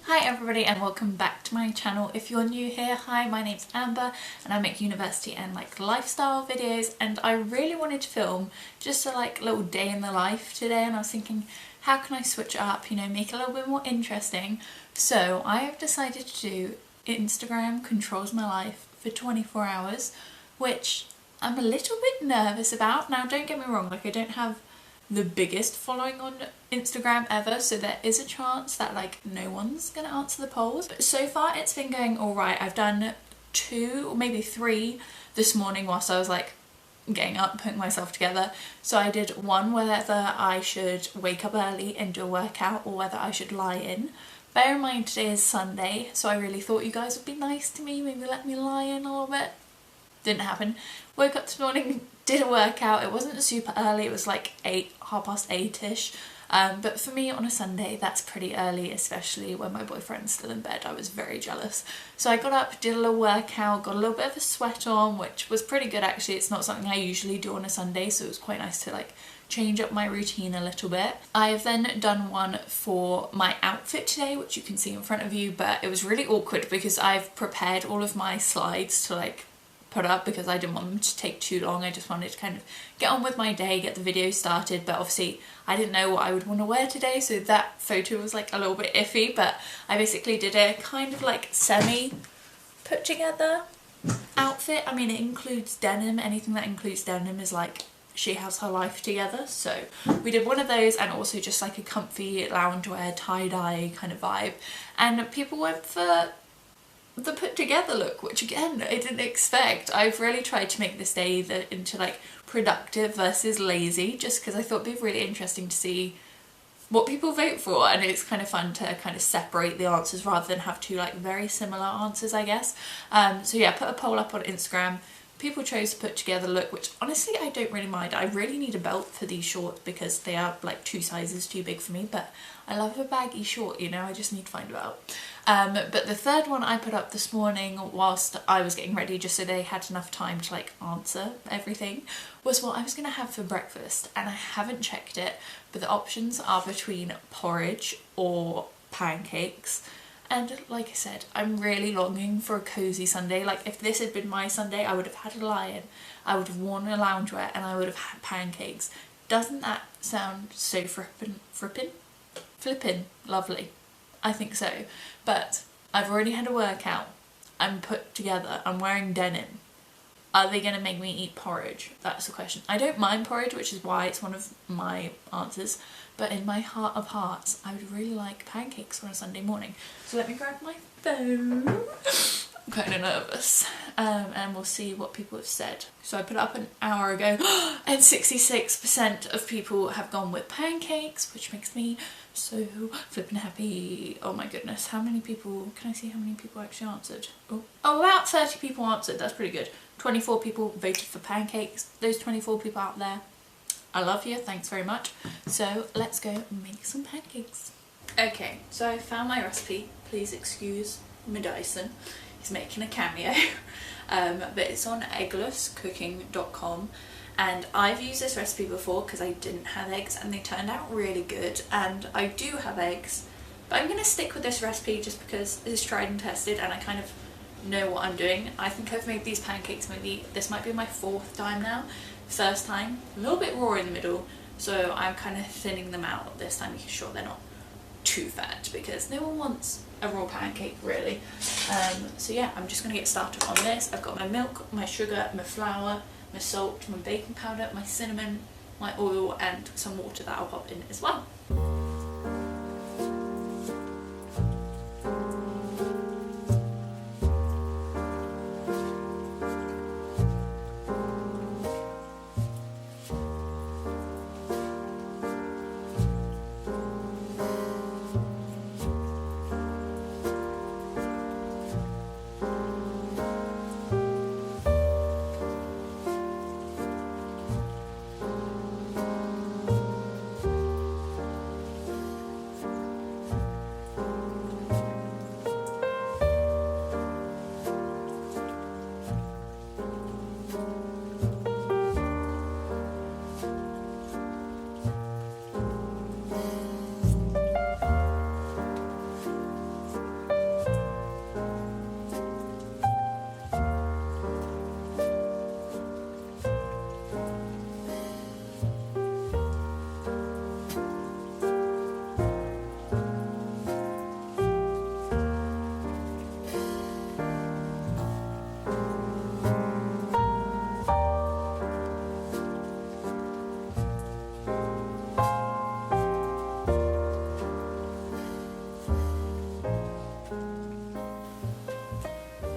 Hi everybody and welcome back to my channel. If you're new here, hi, my name's Amber and I make university and lifestyle videos, and I really wanted to film just a little day in the life today, and I was thinking, how can I switch it up, make it a little bit more interesting. So I have decided to do Instagram controls my life for 24 hours, which I'm a little bit nervous about. Now don't get me wrong, I don't have the biggest following on Instagram ever, so there is a chance that no one's gonna answer the polls, but so far it's been going alright. I've done 2 or maybe 3 this morning whilst I was getting up, putting myself together. So I did one whether I should wake up early and do a workout or whether I should lie in. Bear in mind today is Sunday, so I really thought you guys would be nice to me, maybe let me lie in a little bit. Didn't happen. Woke up this morning, did a workout. It wasn't super early, it was 8:30ish. But for me on a Sunday, that's pretty early, especially when my boyfriend's still in bed. I was very jealous. So I got up, did a little workout, got a little bit of a sweat on, which was pretty good actually. It's not something I usually do on a Sunday, so it was quite nice to change up my routine a little bit. I have then done one for my outfit today, which you can see in front of you, but it was really awkward because I've prepared all of my slides to put up because I didn't want them to take too long. I just wanted to kind of get on with my day, get the video started, but obviously I didn't know what I would want to wear today, so that photo was a little bit iffy. But I basically did a kind of semi put together outfit. I mean, it includes denim. Anything that includes denim is she has her life together. So we did one of those, and also just a comfy loungewear tie-dye kind of vibe, and people went for the put together look, which again I didn't expect. I've really tried to make this day into productive versus lazy, just because I thought it'd be really interesting to see what people vote for, and it's kind of fun to kind of separate the answers rather than have 2 very similar answers, I guess. So yeah, put a poll up on Instagram. People chose to put together look, which honestly I don't really mind. I really need a belt for these shorts because they are 2 sizes too big for me, but I love a baggy short, I just need to find a belt. But the third one I put up this morning whilst I was getting ready, just so they had enough time to answer everything, was what I was going to have for breakfast, and I haven't checked it, but the options are between porridge or pancakes. And like I said, I'm really longing for a cozy Sunday. If this had been my Sunday, I would have had a lie-in, I would have worn a loungewear, and I would have had pancakes. Doesn't that sound so flippin' lovely? I think so. But I've already had a workout, I'm put together, I'm wearing denim. Are they going to make me eat porridge? That's the question. I don't mind porridge, which is why it's one of my answers, but in my heart of hearts, I would really like pancakes on a Sunday morning. So let me grab my phone. I'm kind of nervous, and we'll see what people have said. So I put it up an hour ago, and 66% of people have gone with pancakes, which makes me so flippin' happy. Oh my goodness, how many people, can I see how many people actually answered? Oh, about 30 people answered, that's pretty good. 24 people voted for pancakes. Those 24 people out there, I love you, thanks very much. So let's go make some pancakes. Okay, so I found my recipe. Please excuse my Dyson, he's making a cameo. But it's on egglesscooking.com, and I've used this recipe before because I didn't have eggs and they turned out really good, and I do have eggs, but I'm going to stick with this recipe just because it's tried and tested and I kind of know what I'm doing. I think I've made these pancakes, this might be my 4th time now. First time, a little bit raw in the middle, so I'm kind of thinning them out this time, making sure they're not too fat because no one wants a raw pancake really. So yeah, I'm just going to get started on this. I've got my milk, my sugar, my flour, my salt, my baking powder, my cinnamon, my oil, and some water that I'll pop in as well.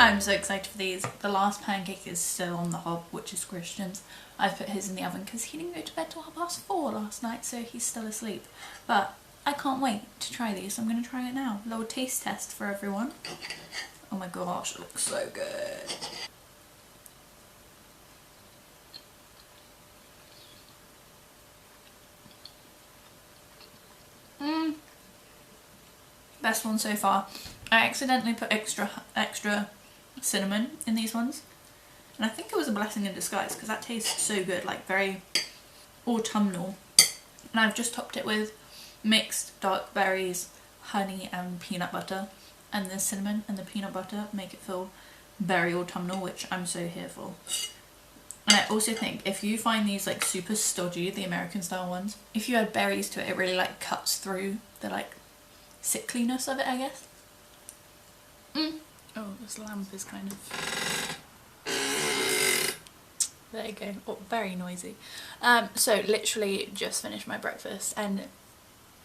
I'm so excited for these. The last pancake is still on the hob, which is Christian's. I've put his in the oven because he didn't go to bed till 4:30 last night, so he's still asleep. But I can't wait to try these. I'm going to try it now. A little taste test for everyone. Oh my gosh, it looks so good. Best one so far. I accidentally put extra cinnamon in these ones, and I think it was a blessing in disguise because that tastes so good, like very autumnal. And I've just topped it with mixed dark berries, honey and peanut butter, and the cinnamon and the peanut butter make it feel very autumnal, which I'm so here for. And I also think if you find these like super stodgy, the American style ones, if you add berries to it, it really like cuts through the like sickliness of it, I guess. Oh, this lamp is kind of... There you go. Oh, very noisy. So literally just finished my breakfast and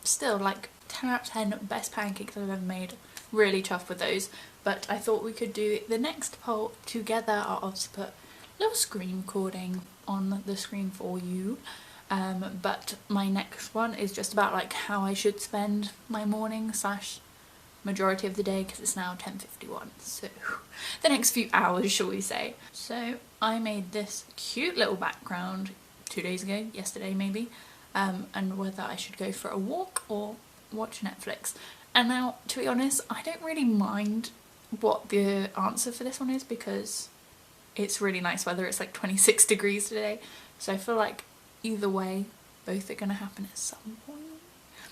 still like 10 out of 10 best pancakes I've ever made. Really chuffed with those. But I thought we could do the next poll together. I'll obviously put a little screen recording on the screen for you. But my next one is just about like how I should spend my morning / majority of the day, because it's now 10:51, so the next few hours, shall we say. So I made this cute little background 2 days ago, yesterday maybe, and whether I should go for a walk or watch Netflix. And now, to be honest, I don't really mind what the answer for this one is because it's really nice weather. It's like 26 degrees today, so I feel like either way both are going to happen at some point,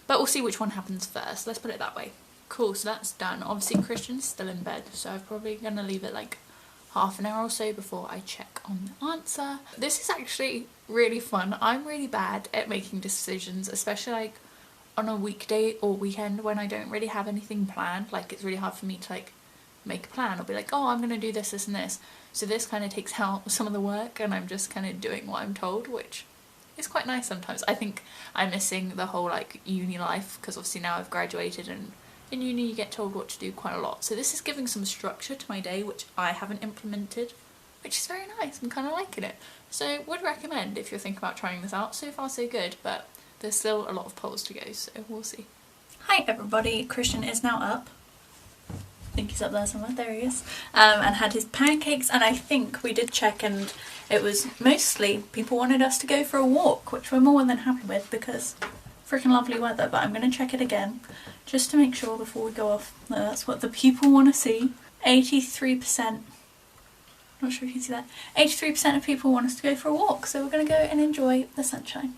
but we'll see which one happens first. Let's put it that way. Cool, so that's done. Obviously Christian's still in bed, so I'm probably going to leave it like half an hour or so before I check on the answer. This is actually really fun. I'm really bad at making decisions, especially like on a weekday or weekend when I don't really have anything planned. Like it's really hard for me to like make a plan or be like, oh, I'm going to do this, this and this. So this kind of takes out some of the work and I'm just kind of doing what I'm told, which is quite nice sometimes. I think I'm missing the whole like uni life because obviously now I've graduated and in uni you get told what to do quite a lot. So this is giving some structure to my day which I haven't implemented, which is very nice. I'm kind of liking it. So would recommend if you're thinking about trying this out. So far so good, but there's still a lot of polls to go, so we'll see. Hi everybody, Christian is now up. I think he's up there somewhere, there he is, and had his pancakes, and I think we did check and it was mostly people wanted us to go for a walk, which we're more than happy with because freaking lovely weather. But I'm going to check it again just to make sure before we go off that that's what the people want to see. 83%, not sure if you can see that, 83% of people want us to go for a walk, so we're going to go and enjoy the sunshine.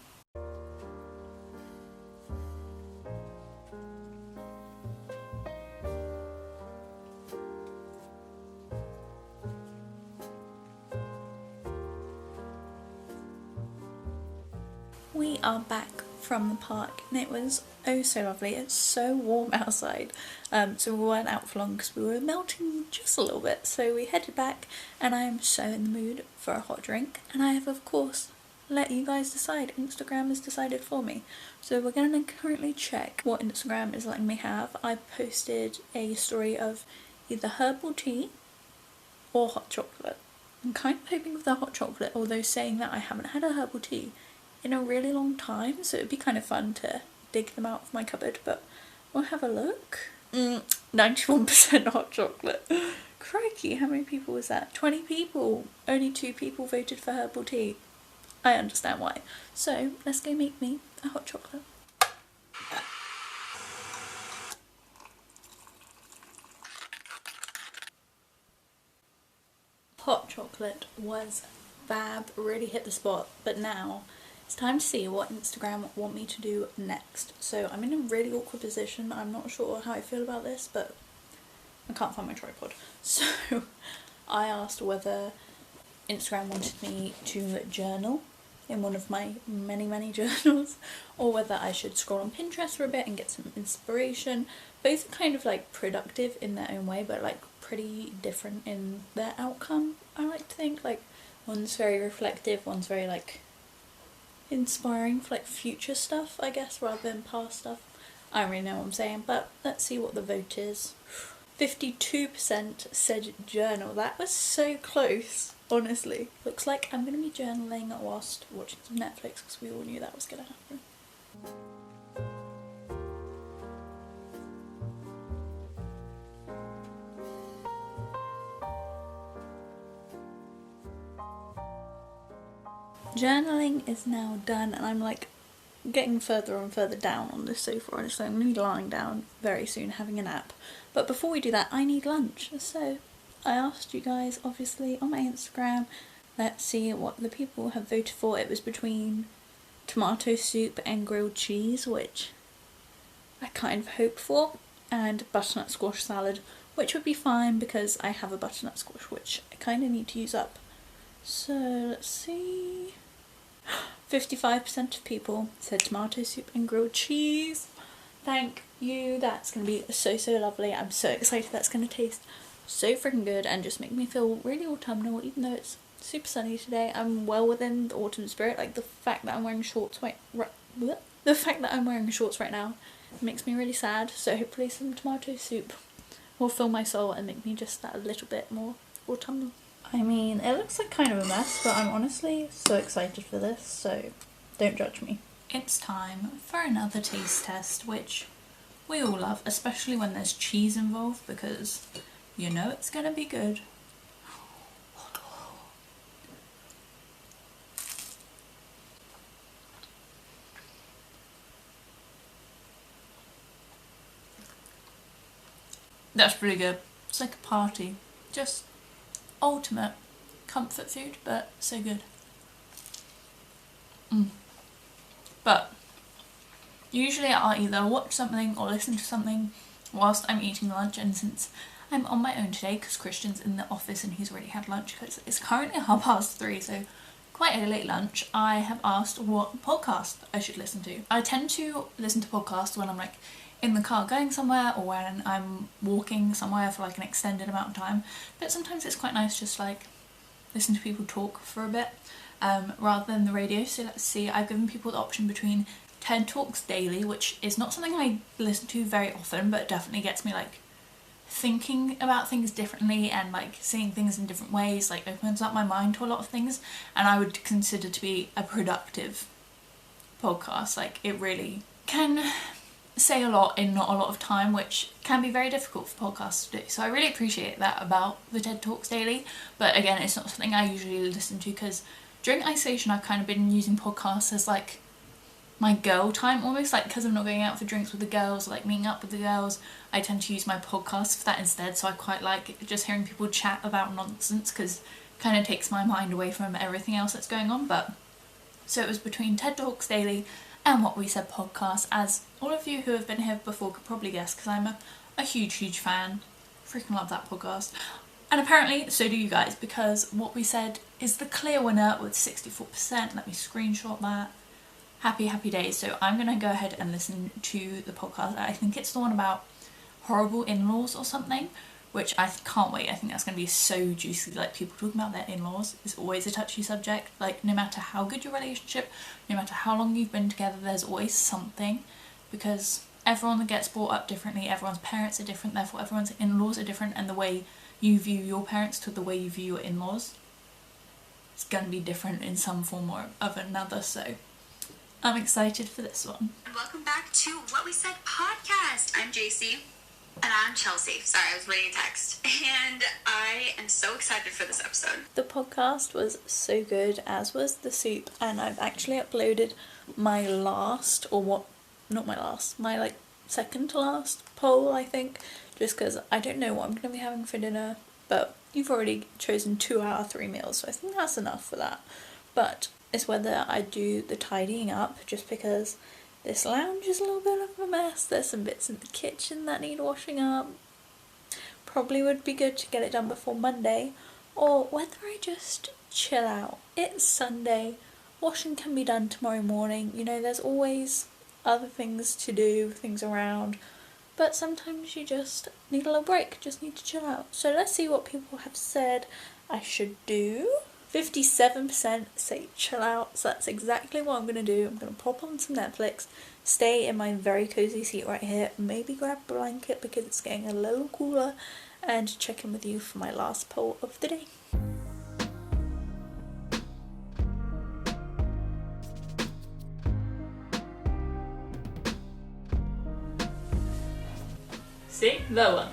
We are back from the park and it was oh so lovely. It's so warm outside, so we weren't out for long because we were melting just a little bit, so we headed back and I am so in the mood for a hot drink, and I have of course let you guys decide. Instagram has decided for me, so we're going to currently check what Instagram is letting me have. I posted a story of either herbal tea or hot chocolate. I'm kind of hoping for the hot chocolate, although saying that I haven't had a herbal tea in a really long time, so it'd be kind of fun to dig them out of my cupboard, but we'll have a look. 91% hot chocolate. Crikey, how many people was that? 20 people. Only 2 people voted for herbal tea. I understand why. So let's go make me a hot chocolate. Hot chocolate was fab, really hit the spot, but now it's time to see what Instagram want me to do next. So I'm in a really awkward position. I'm not sure how I feel about this, but I can't find my tripod. So I asked whether Instagram wanted me to journal in one of my many journals, or whether I should scroll on Pinterest for a bit and get some inspiration. Both are kind of like productive in their own way, but like pretty different in their outcome, I like to think. Like one's very reflective, one's very like inspiring for like future stuff, I guess, rather than past stuff. I don't really know what I'm saying, but let's see what the vote is. 52% said journal. That was so close, honestly. Looks like I'm going to be journaling whilst watching some Netflix because we all knew that was going to happen. Journaling is now done and I'm like getting further and further down on this sofa, honestly. I'm going to be lying down very soon having a nap. But before we do that, I need lunch. So I asked you guys, obviously, on my Instagram, let's see what the people have voted for. It was between tomato soup and grilled cheese, which I kind of hoped for, and butternut squash salad, which would be fine because I have a butternut squash, which I kind of need to use up. So let's see. 55% of people said tomato soup and grilled cheese. Thank you, that's going to be so lovely. I'm so excited. That's going to taste so freaking good and just make me feel really autumnal, even though it's super sunny today. I'm well within the autumn spirit. Like the fact that I'm wearing shorts right now makes me really sad, so hopefully some tomato soup will fill my soul and make me just that a little bit more autumnal. I mean, it looks like kind of a mess, but I'm honestly so excited for this, so don't judge me. It's time for another taste test, which we all love, especially when there's cheese involved, because you know it's gonna be good. That's pretty good. It's like a party. Just ultimate comfort food, but so good. But usually I'll either watch something or listen to something whilst I'm eating lunch, and since I'm on my own today because Christian's in the office and he's already had lunch because it's currently 3:30, so quite a late lunch, I have asked what podcast I should listen to. I tend to listen to podcasts when I'm like in the car going somewhere or when I'm walking somewhere for like an extended amount of time, but sometimes it's quite nice just like listen to people talk for a bit rather than the radio. So let's see, I've given people the option between TED Talks Daily, which is not something I listen to very often but definitely gets me like thinking about things differently and like seeing things in different ways, like opens up my mind to a lot of things, and I would consider to be a productive podcast. Like it really can say a lot in not a lot of time, which can be very difficult for podcasts to do. So I really appreciate that about the TED Talks Daily, but again, it's not something I usually listen to because during isolation I've kind of been using podcasts as like my girl time almost, like because I'm not going out for drinks with the girls, like meeting up with the girls, I tend to use my podcast for that instead. So I quite like just hearing people chat about nonsense because it kind of takes my mind away from everything else that's going on. But so it was between TED Talks Daily and What We Said podcast, as all of you who have been here before could probably guess because I'm a huge fan. Freaking love that podcast. And apparently so do you guys, because What We Said is the clear winner with 64%. Let me screenshot that. Happy days. So I'm going to go ahead and listen to the podcast. I think it's the one about horrible in-laws or something, which I can't wait. I think that's going to be so juicy. Like people talking about their in-laws is always a touchy subject. Like no matter how good your relationship, no matter how long you've been together, there's always something, because everyone gets brought up differently, everyone's parents are different, therefore everyone's in-laws are different, and the way you view your parents to the way you view your in-laws is going to be different in some form or of another. So I'm excited for this one. Welcome back to What We Said podcast. I'm JC. And I'm Chelsea. Sorry, I was reading a text. And I am so excited for this episode. The podcast was so good, as was the soup, and I've actually uploaded my last, or what, not my last, my like second to last poll, I think, just because I don't know what I'm going to be having for dinner, but you've already chosen 2 out of 3 meals, so I think that's enough for that. But it's whether I do the tidying up, just because this lounge is a little bit of a mess. There's some bits in the kitchen that need washing up. Probably would be good to get it done before Monday, or whether I just chill out. It's Sunday. Washing can be done tomorrow morning. You know, there's always other things to do, things around, but sometimes you just need a little break, just need to chill out. So let's see what people have said I should do. 57% say chill out, so that's exactly what I'm going to do. I'm going to pop on some Netflix, stay in my very cozy seat right here, maybe grab a blanket because it's getting a little cooler, and check in with you for my last poll of the day. See? Lower.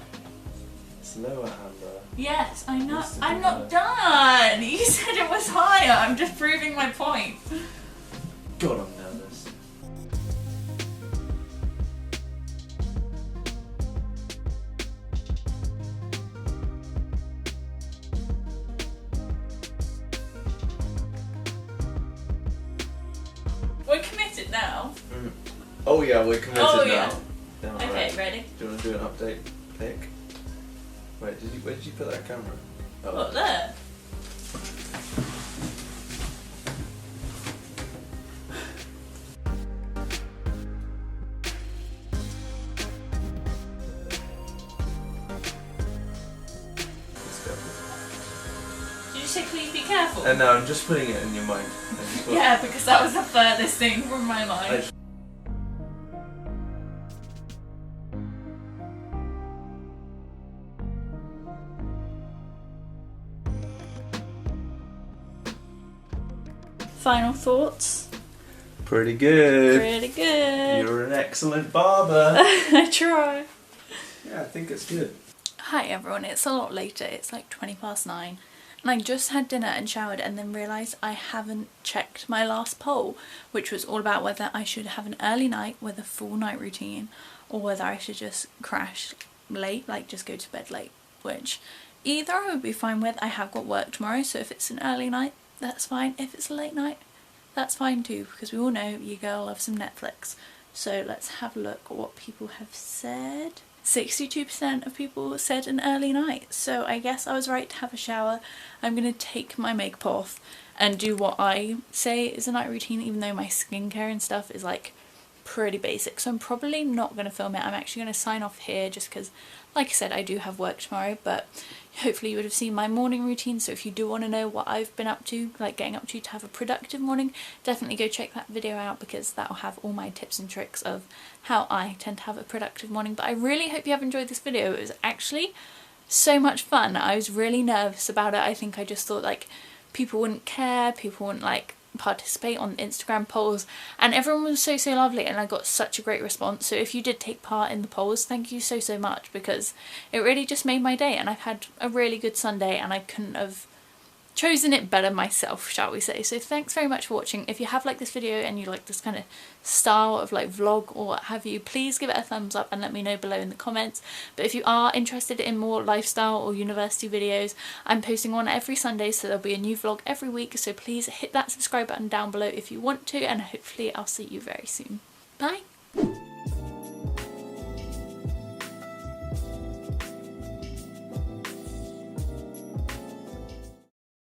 Slower, Amber. Yes, I know. I'm not done! You said it was higher. I'm just proving my point. God, I'm nervous. We're committed now. Oh yeah, we're committed Oh, now. yeah. Yeah, Okay, right. ready? Do you want to do an update pic? Wait, where did you put that camera? Oh. What, there? Let's go. Did you say please be careful? No, I'm just putting it in your mind. Yeah, because that was the furthest thing from my mind. Final thoughts? Pretty good. Pretty good. You're an excellent barber. I try. Yeah, I think it's good. Hi everyone, it's a lot later, it's like 9:20 and I just had dinner and showered and then realised I haven't checked my last poll, which was all about whether I should have an early night with a full night routine or whether I should just crash late, like just go to bed late, which either I would be fine with. I have got work tomorrow, so if it's an early night that's fine. If it's a late night that's fine too, because we all know your girl loves some Netflix. So let's have a look at what people have said. 62% of people said an early night, so I guess I was right to have a shower. I'm going to take my makeup off and do what I say is a night routine, even though my skincare and stuff is like pretty basic, so I'm probably not going to film it. I'm actually going to sign off here just because, like I said, I do have work tomorrow, but hopefully you would have seen my morning routine, so if you do want to know what I've been up to, like getting up to have a productive morning, definitely go check that video out because that will have all my tips and tricks of how I tend to have a productive morning. But I really hope you have enjoyed this video. It was actually so much fun. I was really nervous about it. I think I just thought like people wouldn't care, people wouldn't like participate on Instagram polls, and everyone was so lovely and I got such a great response. So if you did take part in the polls, thank you so much, because it really just made my day and I've had a really good Sunday and I couldn't have chosen it better myself, shall we say. So thanks very much for watching. If you have liked this video and you like this kind of style of like vlog or what have you, please give it a thumbs up and let me know below in the comments. But if you are interested in more lifestyle or university videos, I'm posting one every Sunday, so there'll be a new vlog every week, so please hit that subscribe button down below if you want to, and hopefully I'll see you very soon. Bye!